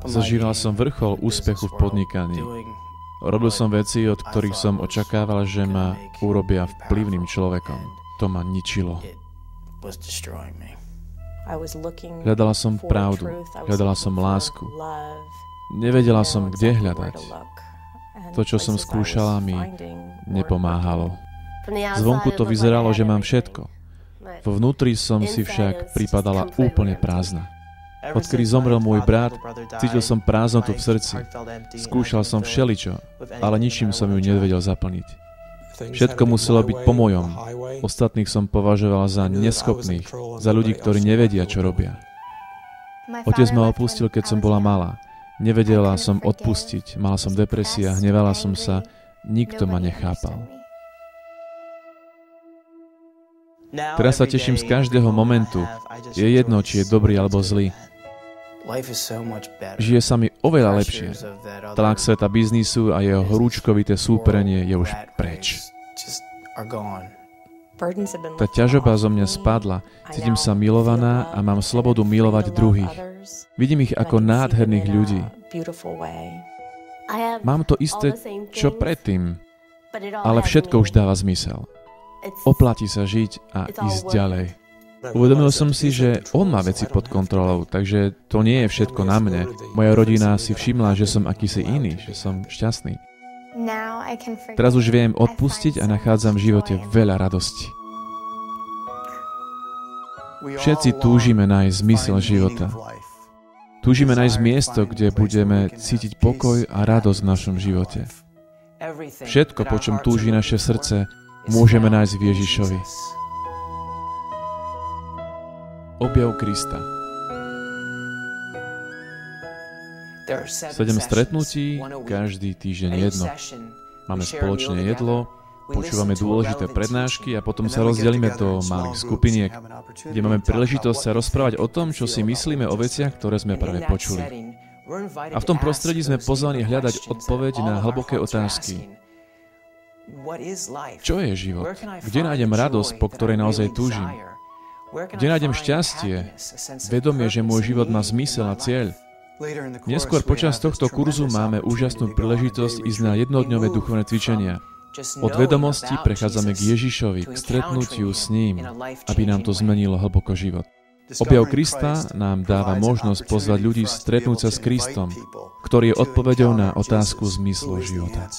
Zažíval som vrchol úspechu v podnikaní. Robil som veci, od ktorých som očakával, že ma urobia vplyvným človekom. To ma ničilo. Hľadala som pravdu, hľadala som lásku. Nevedela som, kde hľadať. To, čo som skúšala, mi nepomáhalo. Zvonku to vyzeralo, že mám všetko. Vo vnútri som si však pripadala úplne prázdna. Odkedy zomrel môj brat, cítil som prázdnotu v srdci. Skúšal som všeličo, ale ničím som ju nevedel zaplniť. Všetko muselo byť po mojom. Ostatných som považoval za neschopných, za ľudí, ktorí nevedia, čo robia. Otec ma opustil, keď som bola malá. Nevedela som odpustiť, mala som depresia, hnevala som sa, nikto ma nechápal. Teraz sa teším z každého momentu. Je jedno, či je dobrý alebo zlý. Žije sa mi oveľa lepšie. Tlak sveta biznisu a jeho horúčkovité súperenie je už preč. Tá ťažoba zo mňa spadla, cítim sa milovaná a mám slobodu milovať druhých. Vidím ich ako nádherných ľudí. Mám to isté, čo predtým, ale všetko už dáva zmysel. Oplatí sa žiť a ísť ďalej. Uvedomil som si, že on má veci pod kontrolou, takže to nie je všetko na mne. Moja rodina si všimla, že som akýsi iný, že som šťastný. Teraz už viem odpustiť a nachádzam v živote veľa radosti. Všetci túžime nájsť zmysel života. Túžime nájsť miesto, kde budeme cítiť pokoj a radosť v našom živote. Všetko, po čom túži naše srdce, môžeme nájsť v Ježišovi. Objav Krista. 7 stretnutí, každý týždeň jedno. Máme spoločné jedlo, počúvame dôležité prednášky a potom sa rozdelíme do malých skupiniek, kde máme príležitosť sa rozprávať o tom, čo si myslíme o veciach, ktoré sme práve počuli. A v tom prostredí sme pozvaní hľadať odpoveď na hlboké otázky. Čo je život? Kde nájdem radosť, po ktorej naozaj túžim? Kde nájdem šťastie? Vedomie, že môj život má zmysel a cieľ. Neskôr počas tohto kurzu máme úžasnú príležitosť ísť na jednodňové duchovné cvičenia. Od vedomosti prechádzame k Ježišovi, k stretnutiu s ním, aby nám to zmenilo hlboko život. Objav Krista nám dáva možnosť pozvať ľudí stretnúť sa s Kristom, ktorý je odpoveďou na otázku zmyslu života.